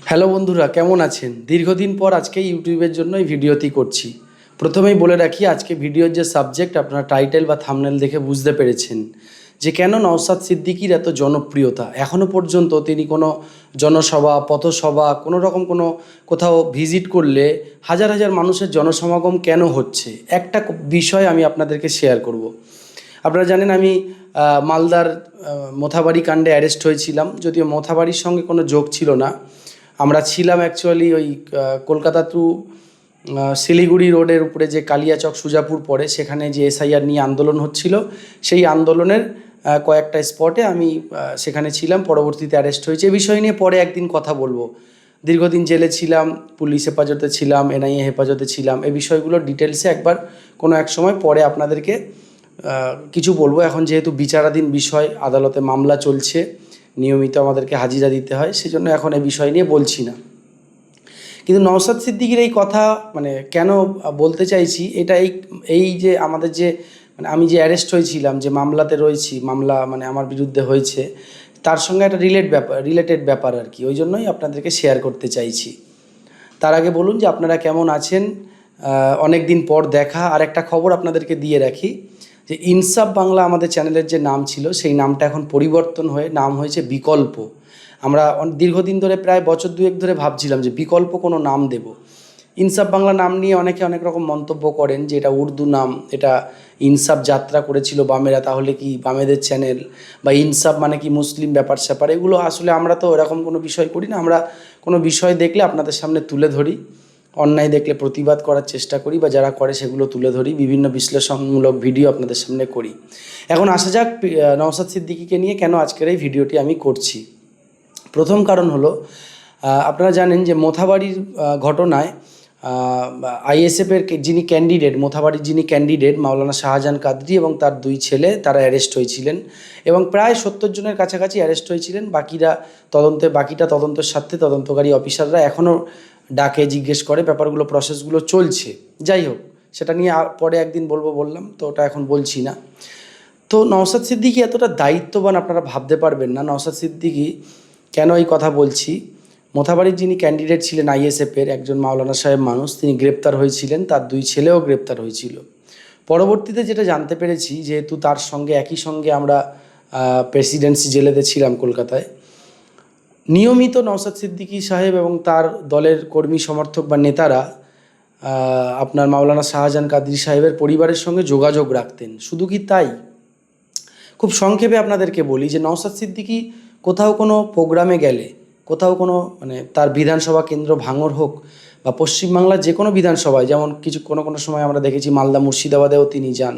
Hello বন্ধুরা, কেমন আছেন? দীর্ঘদিন পর আজকে ইউটিউবের জন্য এই ভিডিওটি করছি। প্রথমেই বলে রাখি, আজকে ভিডিওর যে সাবজেক্ট আপনারা টাইটেল বা থাম্বনেল দেখে বুঝতে পেরেছেন যে কেন নওশাদ সিদ্দিকীর এত জনপ্রিয়তা। এখনও পর্যন্ত তিনি কোনো জনসভা, পথসভা, কোনো রকম কোনো কোথাও ভিজিট করলে হাজার হাজার মানুষের জনসমাগম কেন হচ্ছে, একটা বিষয় আমি আপনাদেরকে শেয়ার করব। আপনারা জানেন আমি মালদার মোথাবাড়ি কাণ্ডে অ্যারেস্ট হয়েছিলাম, যদিও মোথাবাড়ির সঙ্গে কোনো যোগ ছিল না। আমরা ছিলাম অ্যাকচুয়ালি ওই কলকাতা টু শিলিগুড়ি রোডের উপরে যে কালিয়াচক সুজাপুর পড়ে, সেখানে যে এসআইআর নিয়ে আন্দোলন হচ্ছিল, সেই আন্দোলনের কয়েকটা স্পটে আমি সেখানে ছিলাম। পরবর্তীতে অ্যারেস্ট হয়েছে। এই বিষয় নিয়ে পরে একদিন কথা বলবো। দীর্ঘদিন জেলে ছিলাম, পুলিশ হেফাজতে ছিলাম, এনআইএ হেফাজতে ছিলাম, এই বিষয়গুলোর ডিটেলসে একবার কোনো এক সময় পরে আপনাদেরকে কিছু বলবো। এখন যেহেতু বিচারাধীন বিষয়, আদালতে মামলা চলছে, নিয়মিত আমাদেরকে হাজিরা দিতে হয়, সেজন্য এখন এই বিষয় নিয়ে বলছি না। কিন্তু নওশাদ সিদ্দিকীর এই কথা মানে কেন বলতে চাইছি, এটা এই যে আমাদের যে মানে আমি যে অ্যারেস্ট হয়েছিলাম, যে মামলাতে রয়েছি, মামলা মানে আমার বিরুদ্ধে হয়েছে, তার সঙ্গে একটা রিলেটেড ব্যাপার আর কি। ওই জন্যই আপনাদেরকে শেয়ার করতে চাইছি। তার আগে বলুন যে আপনারা কেমন আছেন। অনেক দিন পর দেখা। আর একটা খবর আপনাদেরকে দিয়ে রাখি যে ইনসাফ বাংলা আমাদের চ্যানেলের যে নাম ছিল, সেই নামটা এখন পরিবর্তন হয়ে নাম হয়েছে বিকল্প। আমরা দীর্ঘদিন ধরে, প্রায় বছর দুয়েক ধরে ভাবছিলাম যে বিকল্প কোনো নাম দেব। ইনসাফ বাংলা নাম নিয়ে অনেকে অনেক রকম মন্তব্য করেন যে এটা উর্দু নাম, এটা ইনসাফ যাত্রা করেছিল বামেরা, তাহলে কি বামেদের চ্যানেল, বা ইনসাফ মানে কি মুসলিম ব্যাপার স্যাপার। এগুলো আসলে আমরা তো এরকম কোনো বিষয় করি না। আমরা কোনো বিষয় দেখলে আপনাদের সামনে তুলে ধরি, অন্যায় দেখলে প্রতিবাদ করার চেষ্টা করি, বা যারা করে সেগুলো তুলে ধরি, বিভিন্ন বিশ্লেষণমূলক ভিডিও আপনাদের সামনে করি। এখন আসা যাক নওশাদ সিদ্দিকীকে নিয়ে কেন আজকের এই ভিডিওটি আমি করছি। প্রথম কারণ হলো, আপনারা জানেন যে মোথাবাড়ির ঘটনায় আইএসএফের যিনি ক্যান্ডিডেট, মোথাবাড়ির যিনি ক্যান্ডিডেট মাওলানা শাহজাহান কাদরি এবং তার দুই ছেলে, তারা অ্যারেস্ট হয়েছিলেন এবং প্রায় 70 জনের কাছাকাছি অ্যারেস্ট হয়েছিলেন। বাকিটা তদন্তের সাথে তদন্তকারী অফিসাররা এখনও ডাকে, জিজ্ঞেস করে, ব্যাপারগুলো প্রসেসগুলো চলছে। যাই হোক, সেটা নিয়ে পরে একদিন বললাম, তো ওটা এখন বলছি না। তো নওশাদ সিদ্দিকী এতটা দায়িত্ববান আপনারা ভাবতে পারবেন না। নওশাদ সিদ্দিকী কেন এই কথা বলছি, মোথাবাড়ির যিনি ক্যান্ডিডেট ছিলেন আইএসএফের, একজন মাওলানা সাহেব মানুষ, তিনি গ্রেপ্তার হয়েছিলেন, তার দুই ছেলেও গ্রেপ্তার হয়েছিল। পরবর্তীতে যেটা জানতে পেরেছি, যেহেতু তার সঙ্গে একই সঙ্গে আমরা প্রেসিডেন্সি জেলেতে ছিলাম কলকাতায়, নিয়মিত নওশাদ সিদ্দিকী সাহেব এবং তার দলের কর্মী সমর্থক বা নেতারা আপনার মাওলানা শাহজাহান কাদরি সাহেবের পরিবারের সঙ্গে যোগাযোগ রাখতেন। শুধু কি তাই, খুব সংক্ষেপে আপনাদেরকে বলি যে নওশাদ সিদ্দিকী কোথাও কোনো প্রোগ্রামে গেলে, কোথাও কোনো মানে তার বিধানসভা কেন্দ্র ভাঙড় হোক বা পশ্চিমবাংলার যে কোনো বিধানসভায়, যেমন কোনো সময় আমরা দেখেছি মালদা মুর্শিদাবাদেও তিনি যান,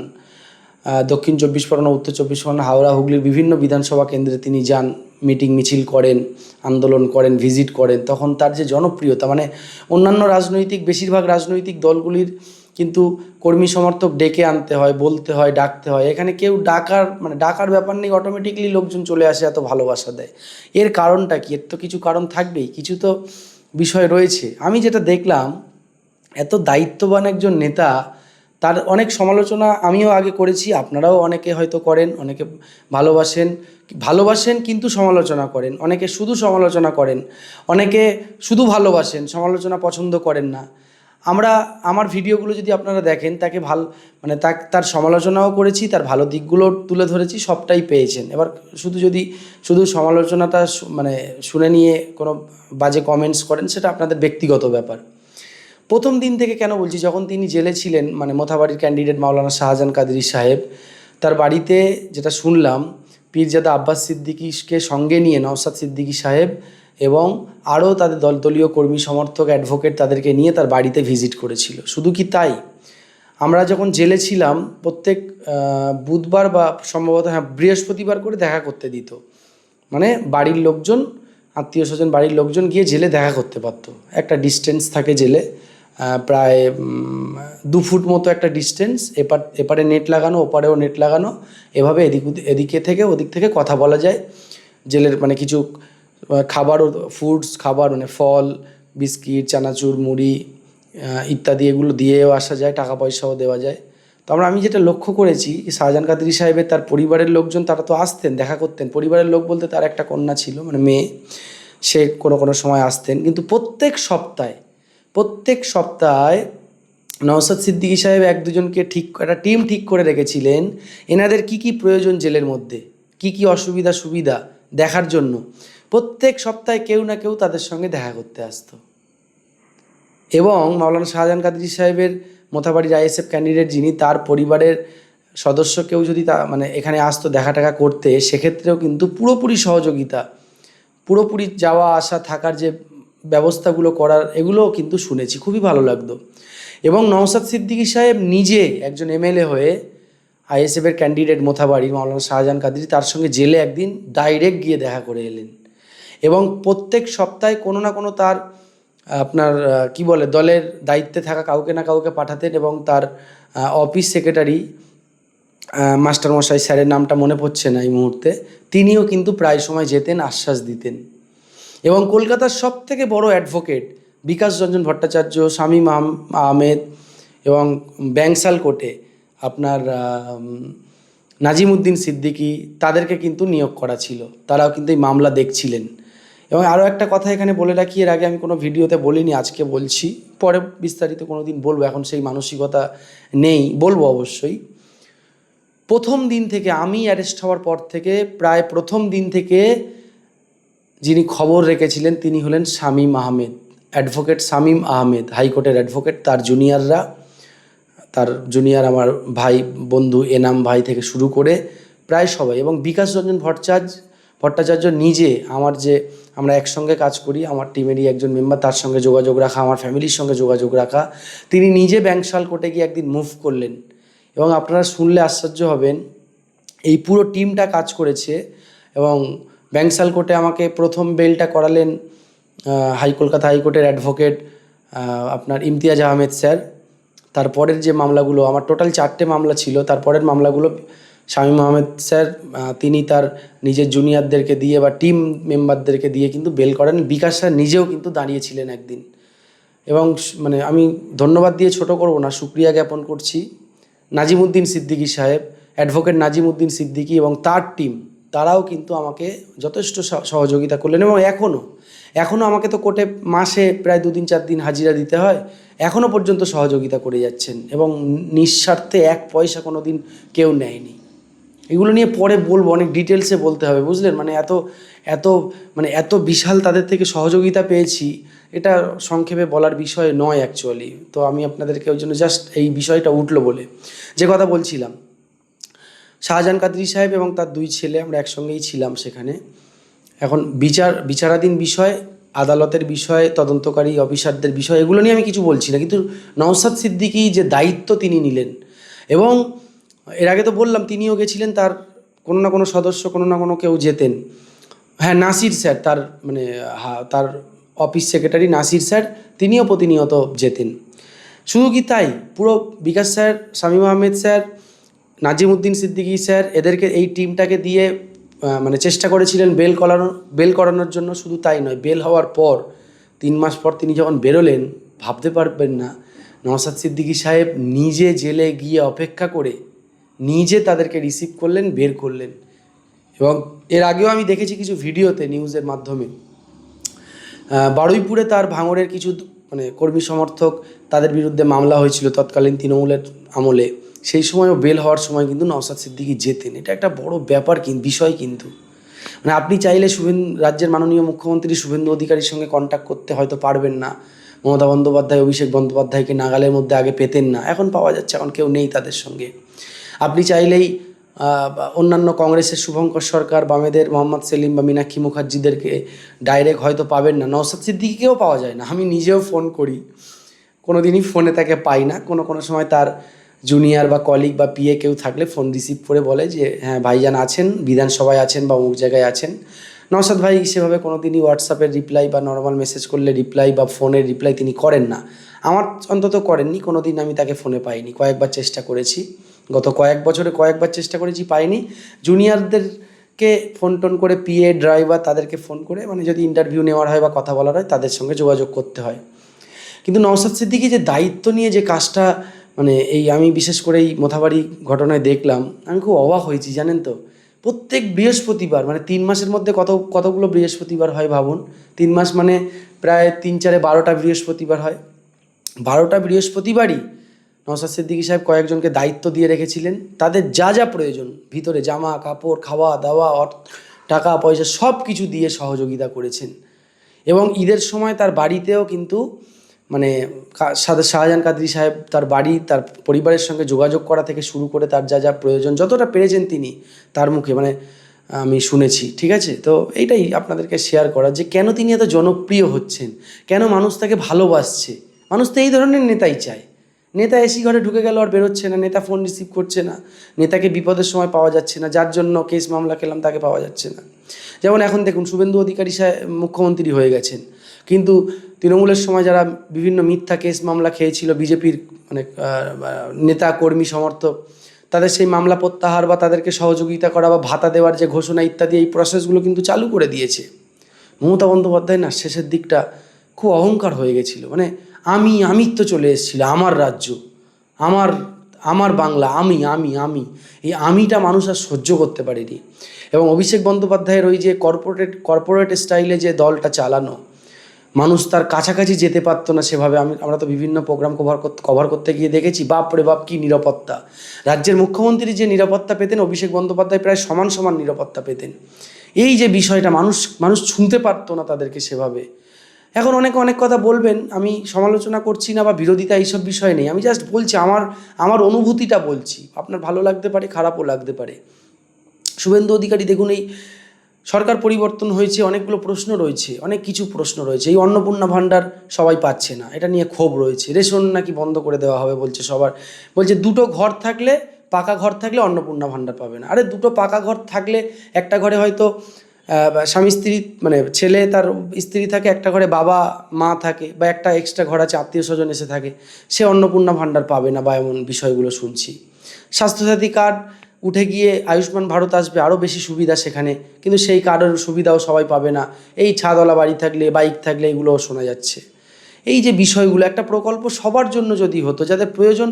দক্ষিণ চব্বিশ পরগনা, উত্তর চব্বিশ পরগনা, হাওড়া, হুগলির বিভিন্ন বিধানসভা কেন্দ্রে তিনি যান, মিটিং মিছিল করেন, আন্দোলন করেন, ভিজিট করেন। তখন তার যে জনপ্রিয়তা, মানে অন্যান্য বেশিরভাগ রাজনৈতিক দলগুলির কিন্তু কর্মী সমর্থক ডেকে আনতে হয়, বলতে হয়, ডাকতে হয়। এখানে কেউ ডাকার ব্যাপার নেই, অটোমেটিকলি লোকজন চলে আসে, এত ভালোবাসা দেয়। এর কারণটা কি? এর তো কিছু কারণ থাকবেই, কিছু তো বিষয় রয়েছে। আমি যেটা দেখলাম, এত দায়িত্ববান একজন নেতা, তার অনেক সমালোচনা আমিও আগে করেছি, আপনারাও অনেকে হয়তো করেন, অনেকে ভালোবাসেন কিন্তু সমালোচনা করেন, অনেকে শুধু সমালোচনা করেন, অনেকে শুধু ভালোবাসেন, সমালোচনা পছন্দ করেন না। আমার ভিডিওগুলো যদি আপনারা দেখেন, তার সমালোচনাও করেছি, তার ভালো দিকগুলো তুলে ধরেছি, সবটাই পেয়েছেন। এবার শুধু সমালোচনাটা শুনে নিয়ে কোনো বাজে কমেন্টস করেন, সেটা আপনাদের ব্যক্তিগত ব্যাপার। প্রথম দিন থেকে কেন বলছি, যখন তিনি জেলে ছিলেন, মোথাবাড়ির ক্যান্ডিডেট মাওলানা শাহজাহান কাদরি সাহেব, তার বাড়িতে যেটা শুনলাম, পীরজাদা আব্বাস সিদ্দিকীকে সঙ্গে নিয়ে নওশাদ সিদ্দিকী সাহেব এবং আরও তাদের দলীয় কর্মী সমর্থক, অ্যাডভোকেট, তাদেরকে নিয়ে তার বাড়িতে ভিজিট করেছিল। শুধু কি তাই, আমরা যখন জেলে ছিলাম প্রত্যেক বুধবার বা সম্ভবত বৃহস্পতিবার করে দেখা করতে দিত। মানে বাড়ির লোকজন, আত্মীয় স্বজন, বাড়ির লোকজন গিয়ে জেলে দেখা করতে পারতো। একটা ডিস্টেন্স থাকে জেলে, প্রায় 2 ফুট মতো একটা ডিস্টেন্স, এপারে নেট লাগানো, ওপারেও নেট লাগানো, এভাবে এদিকে থেকে ওদিক থেকে কথা বলা যায়। জেলের কিছু খাবার, ফল, বিস্কিট, চানাচুর, মুড়ি ইত্যাদি, এগুলো দিয়েও আসা যায়, টাকা পয়সাও দেওয়া যায়। তো আমি যেটা লক্ষ্য করেছি, শাহজাহান কাদরি সাহেবের তার পরিবারের লোকজন, তারা তো আসতেন, দেখা করতেন। পরিবারের লোক বলতে তার একটা কন্যা ছিল, মেয়ে। সে কোনো কোনো সময় আসতেন, কিন্তু প্রত্যেক সপ্তাহে নওশাদ সিদ্দিকী সাহেব এক দুজনকে একটা টিম ঠিক করে রেখেছিলেন এনাদের কি কি প্রয়োজন জেলের মধ্যে, কি কি অসুবিধা সুবিধা দেখার জন্য। প্রত্যেক সপ্তাহে কেউ না কেউ তাদের সঙ্গে দেখা করতে আসতো। এবং মাওলানা শাহজাহান কাদরী সাহেবের মোথাবাড়ির আইএসএফ ক্যান্ডিডেট যিনি, তার পরিবারের সদস্য কেউ যদি মানে এখানে আসতো দেখা টাকা করতে, সেক্ষেত্রেও কিন্তু পুরোপুরি সহযোগিতা, পুরোপুরি যাওয়া আসা থাকার যে ব্যবস্থাগুলো করার, এগুলোও কিন্তু শুনেছি, খুবই ভালো লাগতো। এবং নওশাদ সিদ্দিকী সাহেব নিজে একজন এমএলএ হয়ে আইএসএফের ক্যান্ডিডেট মোথাবাড়ি মাওলানা শাহজাহান কাদরী, তার সঙ্গে জেলে একদিন ডাইরেক্ট গিয়ে দেখা করে এলেন। এবং প্রত্যেক সপ্তাহে কোনো না কোনো তার আপনার কি বলে দলের দায়িত্বে থাকা কাউকে না কাউকে পাঠাতেন, এবং তার অফিস সেক্রেটারি মাস্টারমশাই, স্যারের নামটা মনে পড়ছে না এই মুহূর্তে, তিনিও কিন্তু প্রায় সময় যেতেন, আশ্বাস দিতেন। এবং কলকাতার সবথেকে বড় অ্যাডভোকেট বিকাশ রঞ্জন ভট্টাচার্য, শামীম আহমেদ এবং ব্যাংসাল কোর্টে আপনার নাজিমউদ্দিন সিদ্দিকী, তাদেরকে কিন্তু নিয়োগ করা ছিল, তারাও কিন্তু এই মামলা দেখছিলেন। এবং আরও একটা কথা এখানে বলে রাখি, এর আগে আমি কোনো ভিডিওতে বলিনি, আজকে বলছি, পরে বিস্তারিত কোনো দিন বলবো, এখন সেই মানসিকতা নেই, বলবো অবশ্যই। প্রথম দিন থেকে, আমি অ্যারেস্ট হওয়ার পর থেকে, প্রায় প্রথম দিন থেকে যিনি খবর রেখেছিলেন তিনি হলেন শামীম আহমেদ, অ্যাডভোকেট শামীম আহমেদ, হাইকোর্টের অ্যাডভোকেট। তার জুনিয়র আমার ভাই বন্ধু এনাম ভাই থেকে শুরু করে প্রায় সবাই, এবং বিকাশ রঞ্জন ভট্টাচার্য নিজে, আমরা একসঙ্গে কাজ করি, আমার টিমেরই একজন মেম্বার, তার সঙ্গে যোগাযোগ রাখা, আমার ফ্যামিলির সঙ্গে যোগাযোগ রাখা, তিনি নিজে ব্যাংশাল কোর্টে গিয়ে একদিন মুভ করলেন। এবং আপনারা শুনলে আশ্চর্য হবেন, এই পুরো টিমটা কাজ করেছে। এবং ব্যাংশাল কোর্টে আমাকে প্রথম বেলটা করালেন কলকাতা হাইকোর্টের অ্যাডভোকেট আপনার ইমতিয়াজ আহমেদ স্যার। তারপরের যে মামলাগুলো, আমার টোটাল 4টে মামলা ছিল, তারপরের মামলাগুলো শামীম আহমেদ স্যার তিনি তার নিজের জুনিয়রদেরকে দিয়ে বা টিম মেম্বারদেরকে দিয়ে কিন্তু বেল করেন। বিকাশ স্যার নিজেও কিন্তু দাঁড়িয়েছিলেন একদিন। এবং মানে আমি ধন্যবাদ দিয়ে ছোট করব না, শুকরিয়া জ্ঞাপন করছি নাজিমউদ্দিন সিদ্দিকী সাহেব, অ্যাডভোকেট নাজিমউদ্দিন সিদ্দিকী এবং তার টিম, তারাও কিন্তু আমাকে যথেষ্ট সহযোগিতা করলেন। এবং এখনও আমাকে তো কোর্টে মাসে প্রায় 2-4 দিন হাজিরা দিতে হয়, এখনও পর্যন্ত সহযোগিতা করে যাচ্ছেন, এবং নিঃস্বার্থে 1 পয়সা কোনো দিন কেউ নেয়নি। এগুলো নিয়ে পরে বলবো, অনেক ডিটেলসে বলতে হবে, বুঝলেন? মানে এত বিশাল তাদের থেকে সহযোগিতা পেয়েছি, এটা সংক্ষেপে বলার বিষয় নয় অ্যাকচুয়ালি। তো আমি আপনাদেরকে ওই জন্য জাস্ট এই বিষয়টা উঠলো বলে যে কথা বলছিলাম, শাহজাহান কাদরী সাহেব এবং তার 2 ছেলে, আমরা একসঙ্গেই ছিলাম সেখানে। এখন বিচারাধীন বিষয়, আদালতের বিষয়, তদন্তকারী অফিসারদের বিষয়, এগুলো নিয়ে আমি কিছু বলছি না, কিন্তু নওশাদ সিদ্দিকী যে দায়িত্ব তিনি নিলেন, এবং এর আগে তো বললাম তিনিও গেছিলেন, তার কোনো না কোনো সদস্য, কোনো না কোনো কেউ যেতেন। হ্যাঁ, নাসির স্যার, তার অফিস সেক্রেটারি নাসির স্যার, তিনিও প্রতিনিয়ত যেতেন। শুধু কি তাই, পুরো Bikash sir, Shamim Ahmed sir, Nazimuddin Siddiqui sir, এদেরকে, এই টিমটাকে দিয়ে মানে চেষ্টা করেছিলেন বেল করানোর জন্য। শুধু তাই নয়, বেল হওয়ার পর 3 মাস পর তিনি যখন বেরোলেন, ভাবতে পারবেন না, নওশাদ সিদ্দিকী সাহেব নিজে জেলে গিয়ে অপেক্ষা করে নিজে তাদেরকে রিসিভ করলেন, বের করলেন। এবং এর আগেও আমি দেখেছি কিছু ভিডিওতে, নিউজের মাধ্যমে, বারুইপুরে তার ভাঙড়ের কিছু মানে কর্মী সমর্থক, তাদের বিরুদ্ধে মামলা হয়েছিল তৎকালীন তৃণমূলের আমলে, সেই সময়ও বেল হওয়ার সময় কিন্তু নওশাদ সিদ্দিকী যেতেন। এটা একটা বড় ব্যাপার, বিষয়। কিন্তু মানে আপনি চাইলে রাজ্যের মাননীয় মুখ্যমন্ত্রী শুভেন্দু অধিকারীর সঙ্গে কন্ট্যাক্ট করতে হয়তো পারবেন না, মমতা বন্দ্যোপাধ্যায়, অভিষেক বন্দ্যোপাধ্যায়কে নাগালের মধ্যে আগে পেতেন না, এখন পাওয়া যাচ্ছে, এখন কেউ নেই তাদের সঙ্গে। আপনি চাইলেই অন্যান্য কংগ্রেসের শুভঙ্কর সরকার, বামেদের মোহাম্মদ সেলিম বা মীনাক্ষী মুখার্জিদেরকে ডাইরেক্ট হয়তো পাবেন না, নওশাদ সিদ্দিকীকেও পাওয়া যায় না। আমি নিজেও ফোন করি, কোনো দিনই ফোনে তাকে পাই না। কোনো সময় তার জুনিয়র বা কলিগ বা পিএ কেউ থাকলে ফোন রিসিভ করে বলে যে হ্যাঁ ভাইজান আছেন, বিধানসভায় আছেন বা অমুক জায়গায় আছেন। নওশাদ ভাই সেভাবে কোনো দিনই হোয়াটসঅ্যাপের রিপ্লাই বা নর্মাল মেসেজ করলে রিপ্লাই বা ফোনের রিপ্লাই তিনি করেন না, আমার অন্তত করেননি। কোনো দিন আমি তাকে ফোনে পাইনি, কয়েকবার চেষ্টা করেছি, গত কয়েক বছরে কয়েকবার চেষ্টা করেছি, পাইনি। জুনিয়রদেরকে ফোন টোন করে, পিএ, ড্রাইভার, তাদেরকে ফোন করে, মানে যদি ইন্টারভিউ নেওয়ার হয় বা কথা বলার হয়, তাদের সঙ্গে যোগাযোগ করতে হয়। কিন্তু নওশাদ সিদ্দিকী যে দায়িত্ব নিয়ে যে কাজটা, মানে আমি বিশেষ করে এই মোথাবাড়ি ঘটনায় দেখলাম, আমি খুব অবাক হয়েছি, জানেন তো। প্রত্যেক বৃহস্পতিবার, মানে 3 মাসের মধ্যে কতগুলো বৃহস্পতিবার হয় ভাবুন। 3 মাস মানে প্রায় 3 4 12টা বৃহস্পতিবার হয়। 12টা বৃহস্পতিবারই নওশাদ সিদ্দিকী সাহেব কয়েকজনকে দায়িত্ব দিয়ে রেখেছিলেন, তাদের যা যা প্রয়োজন ভিতরে জামা কাপড়, খাওয়া দাওয়া, টাকা পয়সা সব কিছু দিয়ে সহযোগিতা করেছেন। এবং ঈদের সময় তার বাড়িতেও কিন্তু মানে শাহজাহান কাদরী সাহেব তার বাড়ি, তার পরিবারের সঙ্গে যোগাযোগ করা থেকে শুরু করে তার যা যা প্রয়োজন যতটা পেরেছেন তিনি তার মুখে মানে আমি শুনেছি। ঠিক আছে, তো এইটাই আপনাদেরকে শেয়ার করা যে কেন তিনি এত জনপ্রিয় হচ্ছেন, কেন মানুষ তাকে ভালোবাসছে। মানুষ তো এই ধরনের নেতাই চায়। নেতা এসি ঘরে ঢুকে গেল আর বেরোচ্ছে না, নেতা ফোন রিসিভ করছে না, নেতাকে বিপদের সময় পাওয়া যাচ্ছে না, যার জন্য কেস মামলা খেলাম তাকে পাওয়া যাচ্ছে না। যেমন এখন দেখুন শুভেন্দু অধিকারী সাহেব মুখ্যমন্ত্রী হয়ে গেছেন, কিন্তু তৃণমূলের সময় যারা বিভিন্ন মিথ্যা কেস মামলা খেয়েছিল বিজেপির মানে নেতা কর্মী সমর্থক, তাদের সেই মামলা প্রত্যাহার বা তাদেরকে সহযোগিতা করা বা ভাতা দেওয়ার যে ঘোষণা ইত্যাদি এই প্রসেসগুলো কিন্তু চালু করে দিয়েছে। মমতা বন্দ্যোপাধ্যায় না শেষের দিকটা খুব অহংকার হয়ে গেছিল, মানে আমিত্ব চলে এসেছিল, আমার রাজ্য, আমার আমার বাংলা, আমি এই আমিটা মানুষ আর সহ্য করতে পারেনি। এবং অভিষেক বন্দ্যোপাধ্যায়ের ওই যে কর্পোরেট স্টাইলে যে দলটা চালানো, মানুষ তার কাছাকাছি যেতে পারতো না সেভাবে। আমরা তো বিভিন্ন প্রোগ্রাম কভার করতে গিয়ে দেখেছি, বাপরে বাপ কী নিরাপত্তা। রাজ্যের মুখ্যমন্ত্রী যে নিরাপত্তা পেতেন, অভিষেক বন্দ্যোপাধ্যায় প্রায় সমান সমান নিরাপত্তা পেতেন। এই যে বিষয়টা মানুষ শুনতে পারতো না তাদেরকে সেভাবে। এখন অনেকে অনেক কথা বলবেন, আমি সমালোচনা করছি না বা বিরোধিতা এইসব বিষয় নেই, আমি জাস্ট বলছি আমার অনুভূতিটা বলছি। আপনার ভালো লাগতে পারে, খারাপও লাগতে পারে। শুভেন্দু অধিকারী দেখুন, এই সরকার পরিবর্তন হয়েছে, অনেকগুলো প্রশ্ন রয়েছে, অনেক কিছু প্রশ্ন রয়েছে। এই অন্নপূর্ণা ভাণ্ডার সবাই পাচ্ছে না, এটা নিয়ে ক্ষোভ রয়েছে। রেশন নাকি বন্ধ করে দেওয়া হবে বলছে সবার, বলছে দুটো ঘর থাকলে, পাকা ঘর থাকলে অন্নপূর্ণা ভাণ্ডার পাবে না। আরে দুটো পাকা ঘর থাকলে একটা ঘরে হয়তো স্বামী স্ত্রী মানে ছেলে তার স্ত্রী থাকে, একটা ঘরে বাবা মা থাকে, বা একটা এক্সট্রা ঘর আছে আত্মীয় স্বজন এসে থাকে, সে অন্নপূর্ণা ভাণ্ডার পাবে না, বা এমন বিষয়গুলো শুনছি। স্বাস্থ্যসাথী কার্ড উঠে গিয়ে আয়ুষ্মান ভারত আসবে, আরও বেশি সুবিধা সেখানে, কিন্তু সেই কার্ডের সুবিধাও সবাই পাবে না। এই ছাদওয়ালা বাড়ি থাকলে, বাইক থাকলে, এগুলোও শোনা যাচ্ছে। এই যে বিষয়গুলো, একটা প্রকল্প সবার জন্য যদি হতো, যাদের প্রয়োজন,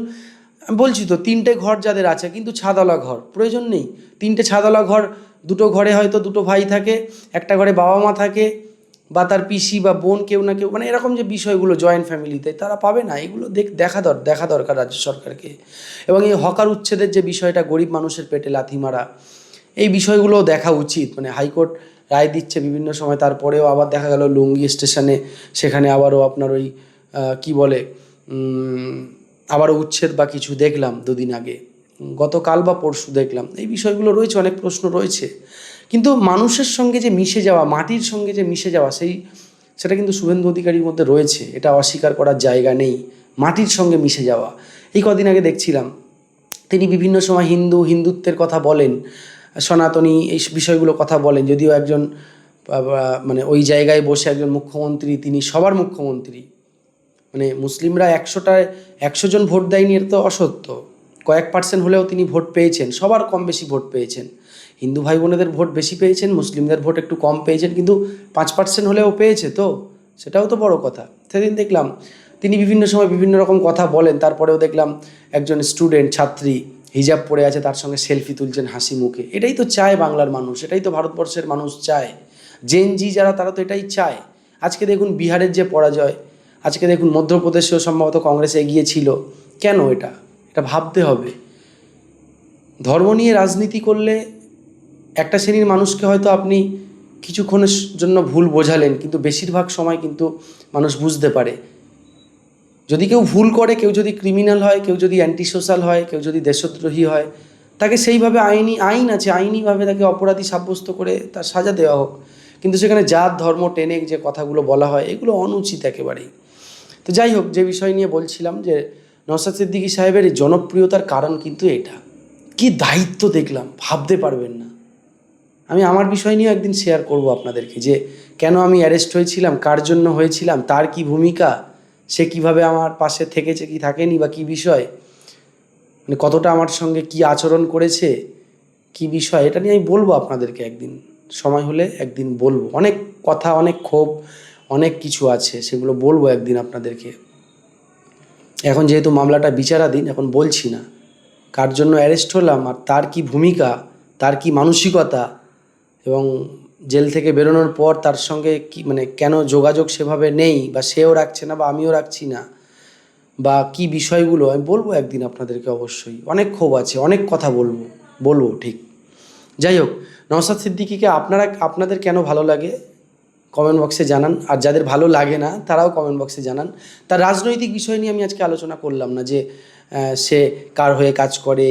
বলছি তো 3টে ঘর যাদের আছে কিন্তু ছাদওয়ালা ঘর প্রয়োজন নেই, 3টে ছাদওয়ালা ঘর, দুটো ঘরে হয়তো দুটো ভাই থাকে, একটা ঘরে বাবা মা থাকে, বা তার পিসি বা বোন কেউ না কেউ, মানে এরকম যে বিষয়গুলো জয়েন্ট ফ্যামিলিতে তারা পাবে না, এগুলো দেখা দরকার রাজ্য সরকারকে। এবং এই হকার উচ্ছেদের যে বিষয়টা, গরিব মানুষের পেটে লাথি মারা, এই বিষয়গুলোও দেখা উচিত। মানে হাইকোর্ট রায় দিচ্ছে বিভিন্ন সময়, তারপরেও আবার দেখা গেল লুঙ্গি স্টেশনে, সেখানে আবারও আপনার ওই কি বলে আবারও উচ্ছেদ বা কিছু দেখলাম দুদিন আগে, গতকাল বা পরশু দেখলাম। এই বিষয়গুলো রয়েছে, অনেক প্রশ্ন রয়েছে, কিন্তু মানুষের সঙ্গে যে মিশে যাওয়া, মাটির সঙ্গে যে মিশে যাওয়া, সেটা কিন্তু শুভেন্দু অধিকারীর মধ্যে রয়েছে, এটা অস্বীকার করার জায়গা নেই। মাটির সঙ্গে মিশে যাওয়া, এই কদিন আগে দেখছিলাম তিনি বিভিন্ন সময় হিন্দুত্বের কথা বলেন, সনাতনী এই বিষয়গুলো কথা বলেন, যদিও একজন মানে ওই জায়গায় বসে একজন মুখ্যমন্ত্রী, তিনি সবার মুখ্যমন্ত্রী, মানে মুসলিমরা 100 জন ভোট দেয়নি, এর তো অসত্য। কয়েক % হলেও তিনি ভোট পেয়েছেন, সবার কম বেশি ভোট পেয়েছেন। হিন্দু ভাই বোনেদের ভোট বেশি পেয়েছেন, মুসলিমদের ভোট একটু কম পেয়েছেন, কিন্তু 5% হলেও পেয়েছে, তো সেটাও তো বড় কথা। সেদিন দেখলাম তিনি বিভিন্ন সময় বিভিন্ন রকম কথা বলেন, তারপরেও দেখলাম একজন ছাত্রী হিজাব পরে আছে, তার সঙ্গে সেলফি তুলছেন হাসি মুখে। এটাই তো চায় বাংলার মানুষ, এটাই তো ভারতবর্ষের মানুষ চায়। জেনজি যারা, তারা তো এটাই চায়। আজকে দেখুন বিহারের যে পরাজয়, আজকে দেখুন মধ্যপ্রদেশেও সম্ভবত কংগ্রেস এগিয়ে ছিল, কেন? এটা ভাবতে হবে। ধর্ম নিয়ে রাজনীতি করলে একটা শ্রেণীর মানুষকে হয়তো আপনি কিছুক্ষণের জন্য ভুল বোঝালেন, কিন্তু বেশিরভাগ সময় কিন্তু মানুষ বুঝতে পারে। যদি কেউ ভুল করে, কেউ যদি ক্রিমিনাল হয়, কেউ যদি অ্যান্টি সোশ্যাল হয়, কেউ যদি দেশদ্রোহী হয়, তাকে সেইভাবে আইন আছে, আইনিভাবে তাকে অপরাধী সাব্যস্ত করে তার সাজা দেওয়া হোক। কিন্তু সেখানে জাত ধর্ম টেনে যে কথাগুলো বলা হয়, এগুলো অনুচিত একেবারেই। তো যাই হোক, যে বিষয় নিয়ে বলছিলাম, যে নওশাদ সিদ্দিকী সাহেবের এই জনপ্রিয়তার কারণ কিন্তু এটা। কি দায়িত্ব দেখলাম, ভাবতে পারবেন না। আমি আমার বিষয় নিয়েও একদিন শেয়ার করব আপনাদেরকে, যে কেন আমি অ্যারেস্ট হয়েছিলাম, কার জন্য হয়েছিলাম, তার কি ভূমিকা, সে কিভাবে আমার পাশে থেকেছে কি থাকেনি, বা কী বিষয়, মানে কতটা আমার সঙ্গে কি আচরণ করেছে, কি বিষয়, এটা নিয়ে আমি বলবো আপনাদেরকে একদিন, সময় হলে একদিন বলবো। অনেক কথা, অনেক ক্ষোভ, অনেক কিছু আছে, সেগুলো বলবো একদিন আপনাদেরকে। এখন যেহেতু মামলাটা বিচারাধীন, এখন বলছি না কার জন্য অ্যারেস্ট হলাম আর তার কি ভূমিকা তার কি মানসিকতা, এবং জেল থেকে বেরোনোর পর তার সঙ্গে কি মানে কেন যোগাযোগ সেভাবে নেই, বা সেও রাখছে না বা আমিও রাখছি না, বা কি বিষয়গুলো আমি বলবো একদিন আপনাদেরকে। অবশ্যই অনেক ক্ষোভ আছে, অনেক কথা বলবো ঠিক। যাই হোক, নওশাদ সিদ্দিকীকে আপনাদের কেন ভালো লাগে কমেন্ট বক্সে জানান, আর যাদের ভালো লাগে না তারাও কমেন্ট বক্সে জানান। তার রাজনৈতিক বিষয় নিয়ে আমি আজকে আলোচনা করলাম না, যে সে কার হয়ে কাজ করে,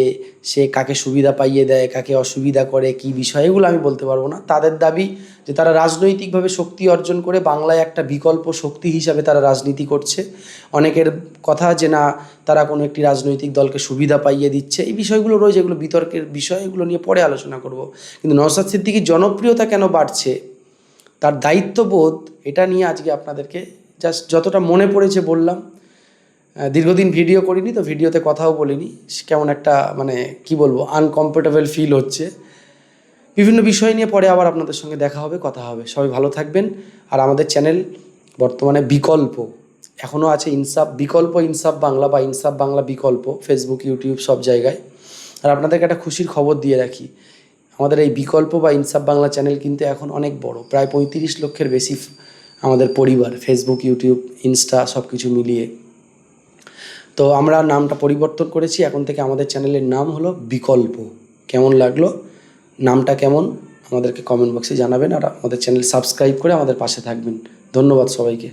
সে কাকে সুবিধা পাইয়ে দেয়, কাকে অসুবিধা করে, কি বিষয়, এগুলো আমি বলতে পারবো না। তাদের দাবি যে তারা রাজনৈতিকভাবে শক্তি অর্জন করে বাংলায় একটা বিকল্প শক্তি হিসাবে তারা রাজনীতি করছে। অনেকের কথা যে না, তারা কোনো একটি রাজনৈতিক দলকে সুবিধা পাইয়ে দিচ্ছে, এই বিষয়গুলো রয়েছে, এগুলো বিতর্কের বিষয়, এগুলো নিয়ে পরে আলোচনা করব। কিন্তু নওশাদ সিদ্দিকীর জনপ্রিয়তা কেন বাড়ছে, তার দায়িত্ববোধ, এটা নিয়ে আজকে আপনাদেরকে জাস্ট যতটা মনে পড়েছে বললাম। দীর্ঘদিন ভিডিও করিনি, তো ভিডিওতে কথাও বলিনি, কেমন একটা মানে কি বলবো, আনকমফোর্টেবল ফিল হচ্ছে। বিভিন্ন বিষয় নিয়ে পরে আবার আপনাদের সঙ্গে দেখা হবে, কথা হবে। সবাই ভালো থাকবেন। আর আমাদের চ্যানেল বর্তমানে বিকল্প এখনও আছে, বিকল্প ইনসাফ বাংলা বা ইনসাফ বাংলা বিকল্প, ফেসবুক, ইউটিউব সব জায়গায়। আর আপনাদেরকে একটা খুশির খবর দিয়ে রাখি, আমাদের এই বিকল্প বা ইনসাফ বাংলা চ্যানেল কিন্তু এখন অনেক বড়, প্রায় 35 লক্ষের বেশি আমাদের পরিবার, ফেসবুক, ইউটিউব, ইনস্টা সব কিছু মিলিয়ে। তো আমরা নামটা পরিবর্তন করেছি, এখন থেকে আমাদের চ্যানেলের নাম হলো বিকল্প। কেমন লাগলো নামটা, কেমন, আমাদেরকে কমেন্ট বক্সে জানাবেন। আর আমাদের চ্যানেল সাবস্ক্রাইব করে আমাদের পাশে থাকবেন। ধন্যবাদ সবাইকে।